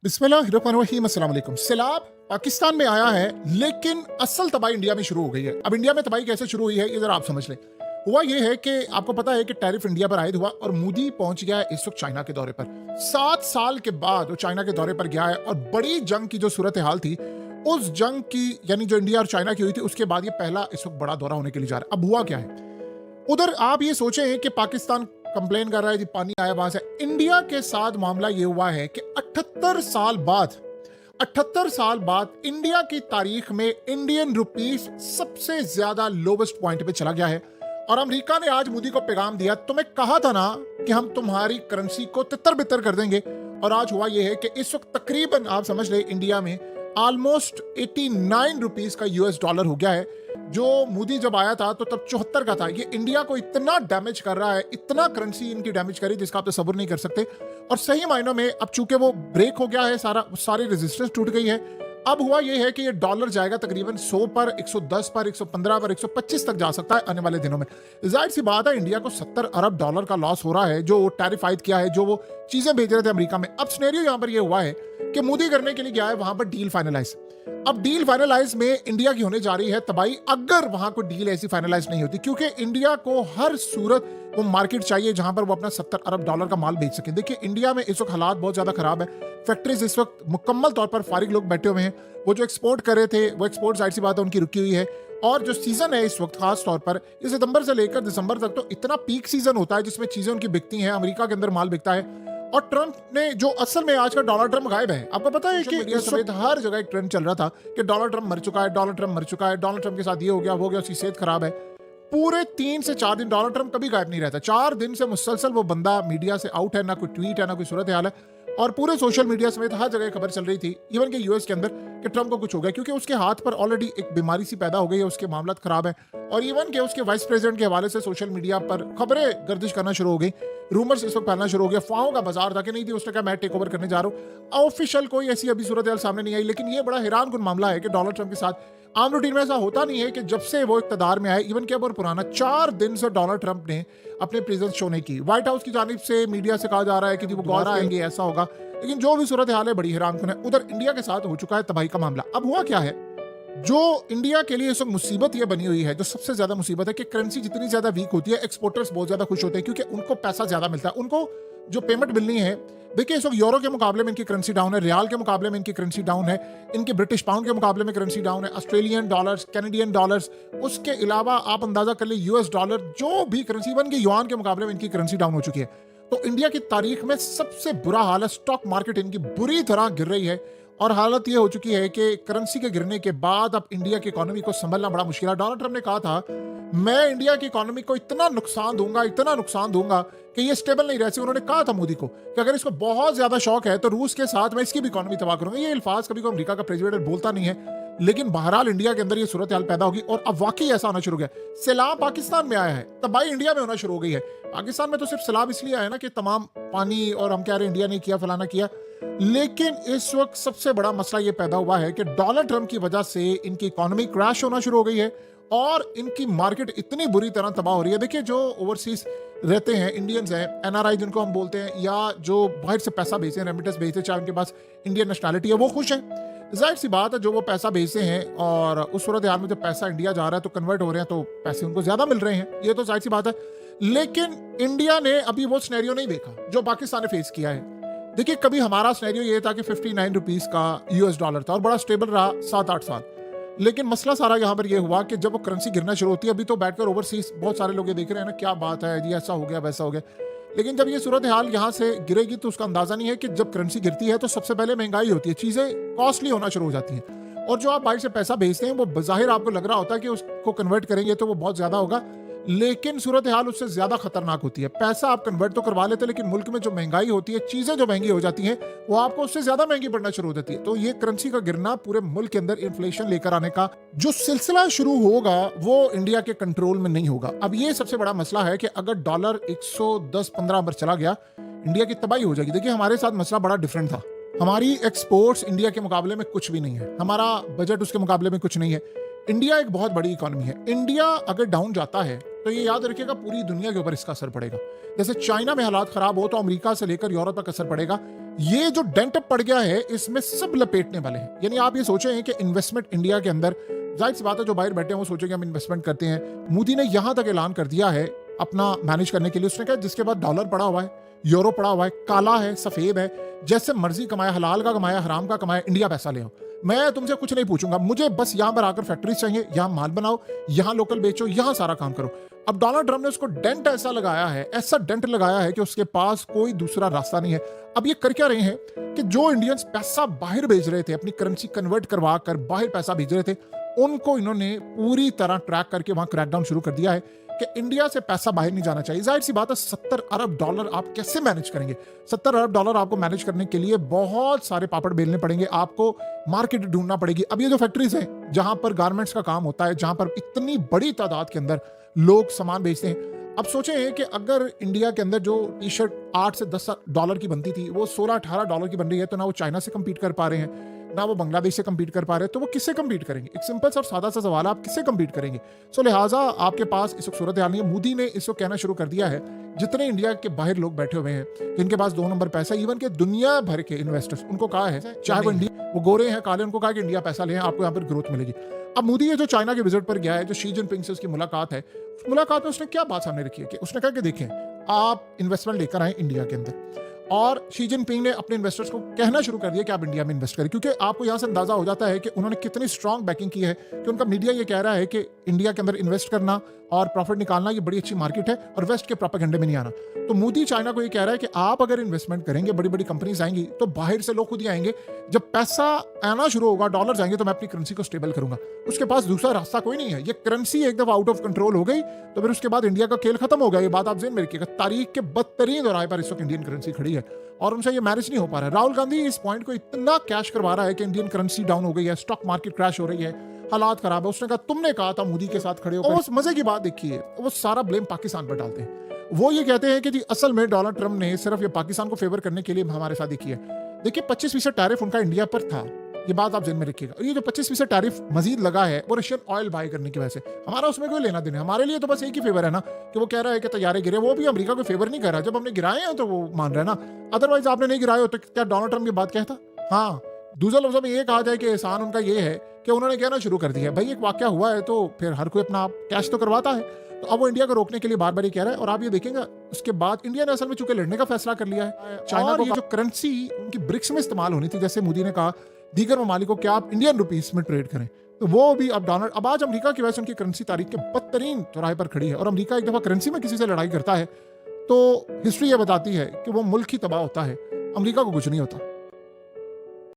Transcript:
बिस्मिल्लाहिर्रहमानिर्रहीम, अस्सलाम वालेकुम। सैलाब पाकिस्तान में आया है, लेकिन असल तबाही इंडिया में शुरू हो गई है। अब इंडिया में तबाही कैसे शुरू हुई है, ये जरा आप समझ लें। हुआ ये है कि आपको पता है कि टैरिफ इंडिया पर आयद हुआ और मोदी पहुंच गया है इस वक्त चाइना के दौरे पर। 7 साल के बाद वो चाइना के दौरे पर गया है और बड़ी जंग की जो सूरत हाल थी, उस जंग की यानी जो इंडिया और चाइना की हुई थी, उसके बाद ये पहला इस वक्त बड़ा दौरा होने के लिए जा रहा है। अब हुआ क्या है उधर, आप ये सोचें कि पाकिस्तान कंप्लेन कर रहा है जी पानी आया वहां से। इंडिया के साथ मामला ये हुआ है कि 78 साल बाद इंडिया की तारीख में इंडियन रुपीस सबसे ज्यादा लोवेस्ट पॉइंट पे चला गया है। और अमेरिका ने आज मोदी को पैगाम दिया, तुम्हें कहा था ना कि हम तुम्हारी करेंसी को तितर बितर कर देंगे। और आज हुआ यह है कि इस वक्त तकरीबन आप समझ ले इंडिया में ऑलमोस्ट 89 रुपीस का यूएस डॉलर हो गया है। जो मोदी जब आया था तो तब 74 का था। ये इंडिया को इतना डैमेज कर रहा है, इतना करेंसी इनकी डैमेज करी जिसका आप तो सब्र नहीं कर सकते। और सही मायनों में अब चूंकि वो ब्रेक हो गया है, सारी रेजिस्टेंस टूट गई है। अब हुआ ये है कि ये डॉलर जाएगा तकरीबन 100 पर, 110 पर, 115 पर, 125 तक जा सकता है आने वाले दिनों में। जाहिर सी बात है इंडिया को 70 अरब डॉलर का लॉस हो रहा है जो टैरिफ आयद किया है, जो वो चीजें भेज रहे थे अमेरिका में। अब सिनेरियो यहां पर ये हुआ है कि मोदी करने के लिए गया है वहां पर डील फाइनलाइज। अब डील फाइनलाइज में इंडिया की होने जा रही है तबाही अगर वहां कोई डील ऐसी फाइनलाइज नहीं होती, क्योंकि इंडिया को हर सूरत वो मार्केट चाहिए जहां पर वो अपना 70 अरब डॉलर का माल बेच सके। देखिए इंडिया में इस वक्त हालात बहुत ज्यादा खराब है। फैक्ट्रीज इस वक्त मुकम्मल तौर पर फारिग लोग बैठे हुए हैं। वो जो एक्सपोर्ट कर रहे थे वो एक्सपोर्ट जाहिर सी बात है उनकी रुकी हुई है। और जो सीजन है इस वक्त खास तौर पर सितंबर से लेकर दिसंबर तक तो इतना पीक सीजन होता है जिसमें चीजें उनकी बिकती हैं, अमेरिका के अंदर माल बिकता है। और ट्रंप ने जो असल में आज का डोनाल्ड ट्रंप गायब है। आपको पता है कि इस वक्त हर जगह एक ट्रेंड चल रहा था कि डोनाल्ड ट्रंप मर चुका है, डोनाल्ड ट्रंप मर चुका है, डोनाल्ड ट्रंप के साथ ये हो गया वो गया, उसकी सेहत खराब है। पूरे 3 से 4 दिन डोनाल्ड ट्रंप कभी गायब नहीं रहता। 4 दिन से मुसलसल वो बंदा मीडिया से आउट है, ना कोई ट्वीट है ना कोई सूरत हाल है। और पूरे सोशल मीडिया समेत हर जगह खबर चल रही थी, इवन के यूएस के अंदर, कि ट्रंप को कुछ हो गया क्योंकि उसके हाथ पर ऑलरेडी एक बीमारी सी पैदा हो गई है, उसके मामला खराब है। और इवन के उसके वाइस प्रेसिडेंट के हवाले से सोशल मीडिया पर खबरें गर्दिश करना शुरू हो गई, रूमर्स इस वक्त फैलना शुरू हो गया। अफवाहों का बाजार था कि नहीं थी, उसने कहा मैं टेक ओवर करने जा रहा हूँ। ऑफिशियल कोई ऐसी अभी सूरत हाल सामने नहीं आई। लेकिन ये बड़ा हैरान कुन मामला है कि डोनाल्ड ट्रंप के साथ आम रूटीन में ऐसा होता नहीं है कि जब से वो इक़्तिदार में आए, इवन के और पुराना 4 दिन से डोनाल्ड ट्रंप ने अपने प्रेजेंस शो नहीं की। व्हाइट हाउस की जानिब से मीडिया से कहा जा रहा है कि वो दोबारा आएंगे, ऐसा होगा। लेकिन जो भी सूरत हाल है बड़ी हैरान कुन है। उधर इंडिया के साथ हो चुका है तबाही का मामला। अब हुआ क्या है, जो इंडिया के लिए इस वक्त मुसीबत ये बनी हुई है, जो सबसे ज्यादा मुसीबत है कि करेंसी जितनी ज्यादा वीक होती है, एक्सपोर्टर्स बहुत ज्यादा खुश होते हैं क्योंकि उनको पैसा ज्यादा मिलता है। उनको जो पेमेंट मिलनी है, देखिए इस वक्त यूरो के मुकाबले में इनकी करेंसी डाउन है, रियाल के मुकाबले में इनकी करेंसी डाउन है, इनके ब्रिटिश पाउंड के मुकाबले में करेंसी डाउन है, ऑस्ट्रेलियन डॉलर्स, कैनेडियन डॉलर्स, उसके अलावा आप अंदाजा कर ले यूएस डॉलर, जो भी करेंसी बन के युआन के मुकाबले में इनकी करेंसी डाउन हो चुकी है। तो इंडिया की तारीख में सबसे बुरा हाल है। स्टॉक मार्केट इनकी बुरी तरह गिर रही है और हालत ये हो चुकी है कि करेंसी के गिरने के बाद अब इंडिया की इकोनॉमी को संभलना बड़ा मुश्किल है। डोनाल्ड ट्रंप ने कहा था मैं इंडिया की इकोनॉमी को इतना नुकसान दूंगा कि ये स्टेबल नहीं रह सकती। उन्होंने कहा था मोदी को कि अगर इसको बहुत ज्यादा शौक है तो रूस के साथ मैं इसकी भी इकोनॉमी तबाह करूंगा। ये अल्फाज कभी कोई अमेरिका का प्रेसिडेंट बोलता नहीं है, लेकिन बहरहाल इंडिया के अंदर ये सूरत हाल पैदा होगी और अब वाकई ऐसा होना शुरू हो गया। सैलाब पाकिस्तान में आया है, तबाही इंडिया में होना शुरू हो गई है। पाकिस्तान में तो सिर्फ सैलाब इसलिए आया ना कि तमाम पानी और हम कह रहे हैं इंडिया ने किया फलाना किया, लेकिन इस वक्त सबसे बड़ा मसला ये पैदा हुआ है कि डोनाल्ड ट्रंप की वजह से इनकी इकोनॉमी क्रैश होना शुरू हो गई है और इनकी मार्केट इतनी बुरी तरह तबाह हो रही है। देखिए जो ओवरसीज रहते हैं, इंडियंस हैं, एनआरआई जिनको हम बोलते हैं, या जो बाहर से पैसा भेजते हैं, रेमिटेंस भेजते हैं, चाहे उनके पास इंडियन नेशनैलिटी है, वो खुश हैं। जाहिर सी बात है जो वो पैसा भेजते हैं और उस सूरत हाल में जब पैसा इंडिया जा रहा है तो कन्वर्ट हो रहे हैं तो पैसे उनको ज्यादा मिल रहे हैं, ये तो जाहिर सी बात है। लेकिन इंडिया ने अभी वो सिनेरियो नहीं देखा जो पाकिस्तान ने फेस किया है। देखिए कभी हमारा सिनेरियो ये था कि 59 रुपीस का यूएस डॉलर था और बड़ा स्टेबल रहा 7-8 साल। लेकिन मसला सारा यहाँ पर यह हुआ कि जब वो करेंसी गिरना शुरू होती है, अभी तो बैठकर ओवरसीज बहुत सारे लोग ये देख रहे हैं ना क्या बात है जी, ऐसा हो गया वैसा हो गया, लेकिन जब ये सूरत हाल यहाँ से गिरेगी तो उसका अंदाजा नहीं है कि जब करेंसी गिरती है तो सबसे पहले महंगाई होती है, चीजें कॉस्टली होना शुरू हो जाती हैं। और जो आप बाहर से पैसा भेजते हैं वो बज़ाहिर आपको लग रहा होता है कि उसको कन्वर्ट करेंगे तो वो बहुत ज्यादा होगा, लेकिन सूरत हाल उससे ज्यादा खतरनाक होती है। पैसा आप कन्वर्ट तो करवा लेते हैं, लेकिन मुल्क में जो महंगाई होती है, चीजें जो महंगी हो जाती हैं, वो आपको उससे ज्यादा महंगी पड़ना शुरू हो जाती है। तो ये करेंसी का गिरना पूरे मुल्क के अंदर इन्फ्लेशन लेकर आने का जो सिलसिला शुरू होगा वो इंडिया के कंट्रोल में नहीं होगा। अब ये सबसे बड़ा मसला है कि अगर डॉलर 110-15 पर चला गया, इंडिया की तबाही हो जाएगी। देखिए हमारे साथ मसला बड़ा डिफरेंट था। हमारी एक्सपोर्ट्स इंडिया के मुकाबले में कुछ भी नहीं है, हमारा बजट उसके मुकाबले में कुछ नहीं है। इंडिया एक बहुत बड़ी इकोनॉमी है। इंडिया अगर डाउन जाता है तो ये याद रखिएगा पूरी दुनिया के ऊपर इसका असर पड़ेगा। जैसे चाइना में हालात खराब हो तो अमेरिका से लेकर यूरोप तक असर पड़ेगा। ये जो डेंट पड़ गया है इसमें सब लपेटने वाले हैं। यानी आप ये सोचे हैं कि इन्वेस्टमेंट इंडिया के अंदर, जाहिर सी बात है जो बाहर बैठे हैं वो सोचेंगे हम इन्वेस्टमेंट करते हैं। मोदी ने यहां तक ऐलान कर दिया है अपना मैनेज करने के लिए। उसने कहा जिसके बाद डॉलर पड़ा हुआ है, यूरो पड़ा हुआ है, काला है, सफेद है, जैसे मर्जी कमाया, हलाल का कमाया, हराम का कमाया, इंडिया पैसा ले आओ। मैं तुमसे कुछ नहीं पूछूंगा, मुझे बस यहां पर आकर फैक्ट्रीज चाहिए, यहां माल बनाओ, यहां लोकल बेचो, यहां सारा काम करो। अब डोनाल्ड ट्रंप ने उसको डेंट ऐसा लगाया है, ऐसा डेंट लगाया है कि उसके पास कोई दूसरा रास्ता नहीं है। अब ये कर क्या रहे हैं कि जो इंडियंस पैसा बाहर भेज रहे थे, अपनी करेंसी कन्वर्ट करवा कर बाहर पैसा भेज रहे थे, उनको इन्होंने पूरी तरह ट्रैक करके वहां क्रैकडाउन शुरू कर दिया है कि इंडिया से पैसा बाहर नहीं जाना चाहिए। जाहिर सी बात है, $70 अरब आप कैसे मैनेज करेंगे? $70 अरब आपको मैनेज करने के लिए बहुत सारे पापड़ बेलने पड़ेंगे, आपको मार्केट ढूंढना पड़ेगी। अब ये जो फैक्ट्रीज हैं जहां पर गारमेंट्स का काम होता है, जहां पर इतनी बड़ी तादाद के अंदर लोग सामान बेचते हैं, अब सोचें कि अगर इंडिया के अंदर जो टी शर्ट $8 से $10 की बनती थी वो $16-18 की बन रही है, तो ना वो चाइना से कम्पीट कर पा रहे हैं, ना वो बांग्लादेश से कम्पीट कर पा रहे हैं, तो वो किससे कम्पीट करेंगे? एक सिंपल सा और सादा सा सवाल है, आप किससे कम्पीट करेंगे? सो लिहाजा आपके पास इस वक्त सूरत हाल नहीं है। मोदी ने इसको कहना शुरू कर दिया है, जितने इंडिया के बाहर लोग बैठे हुए हैं जिनके पास 2 नंबर पैसा, इवन के दुनिया भर के इन्वेस्टर्स, उनको कहा है, चाहे वो इंडिया, वो गोरे हैं काले, उनको कहा कि इंडिया पैसा लें, आपको यहाँ पर ग्रोथ मिलेगी। अब मोदी ये जो चाइना के विजिट पर गया है, जो शी जिनपिंग से उसकी मुलाकात है, उस मुलाकात में उसने क्या बात सामने रखी है कि उसने कहा कि देखें आप इन्वेस्टमेंट लेकर आए इंडिया के अंदर, और शी जिनपिंग ने अपने इन्वेस्टर्स को कहना शुरू कर दिया कि आप इंडिया में इन्वेस्ट करें, क्योंकि आपको यहां से अंदाजा हो जाता है कि उन्होंने कितनी स्ट्रांग बैकिंग की है कि उनका मीडिया ये कह रहा है कि इंडिया के अंदर इन्वेस्ट करना और प्रॉफिट निकालना ये बड़ी अच्छी मार्केट है और वेस्ट के प्रोपेगेंडे में नहीं आना। तो मोदी चाइना को ये कह रहा है कि आप अगर इन्वेस्टमेंट करेंगे, बड़ी बड़ी कंपनीज आएंगी, तो बाहर से लोग खुद ही आएंगे। जब पैसा आना शुरू होगा, डॉलर्स आएंगे, तो मैं अपनी करेंसी को स्टेबल करूंगा। उसके पास दूसरा रास्ता कोई नहीं है। ये करेंसी एक दफा आउट ऑफ कंट्रोल हो गई तो फिर उसके बाद इंडिया का खेल खत्म हो गया। ये बात आप ज़हन में रखिएगा। तारीख के बदतरीन दौराहे पर इस वक्त इंडियन करेंसी खड़ी है और उनसे ये मैनेज नहीं हो पा रहा है। राहुल गांधी इस पॉइंट को इतना कैश करवा रहा है कि इंडियन करेंसी डाउन हो गई है, स्टॉक मार्केट क्रैश हो रही है, हालात खराब है। उसने कहा तुमने कहा था मोदी के साथ खड़े होकर। उस मजे की बात देखिए, वो सारा ब्लेम पाकिस्तान पर डालते हैं। वो ये कहते हैं कि जी असल में डोनाल्ड ट्रंप ने सिर्फ ये पाकिस्तान को फेवर करने के लिए हमारे साथ देखी है। देखिए 25% टैरिफ उनका इंडिया पर था, ये बात आप ज़हन में रखिएगा। और ये जो 25% टैरिफ मजीद लगा है वो रशियन ऑयल बाय करने की वजह से, हमारा उसमें कोई लेना देना। हमारे लिए तो बस एक ही फेवर है ना कि वो कह रहा है कि तैयारे गिरे, वो भी अमेरिका को फेवर नहीं कर रहा। जब हमने गिराए हैं तो वो मान रहा है ना, अदरवाइज आपने नहीं गिराए हो तो क्या डोनाल्ड ट्रंप ये बात कहता? हाँ, दूसरे लफ्ज़ों में ये कहा जाए कि एहसान उनका ये है कि उन्होंने कहना शुरू कर दिया भाई एक वाकया हुआ है तो फिर हर कोई अपना कैश तो करवाता है। तो अब वो इंडिया को रोकने के लिए बार बार ये कह रहा है। और आप ये देखेंगे उसके बाद इंडिया ने असल में चूंकि लड़ने का फैसला कर लिया है चाइना को। जो करेंसी उनकी ब्रिक्स में इस्तेमाल होनी थी, जैसे मोदी ने कहा दीगर ममालिकों को आप इंडियन रुपीस में ट्रेड करें, तो वो भी अब डॉलर। अब आज अमेरिका की वजह से उनकी करेंसी तारीख के बदतरीन चौराहे पर खड़ी है। और अमेरिका एक दफा करेंसी में किसी से लड़ाई करता है तो हिस्ट्री ये बताती है कि वो मुल्क ही तबाह होता है, अमेरिका को कुछ नहीं होता।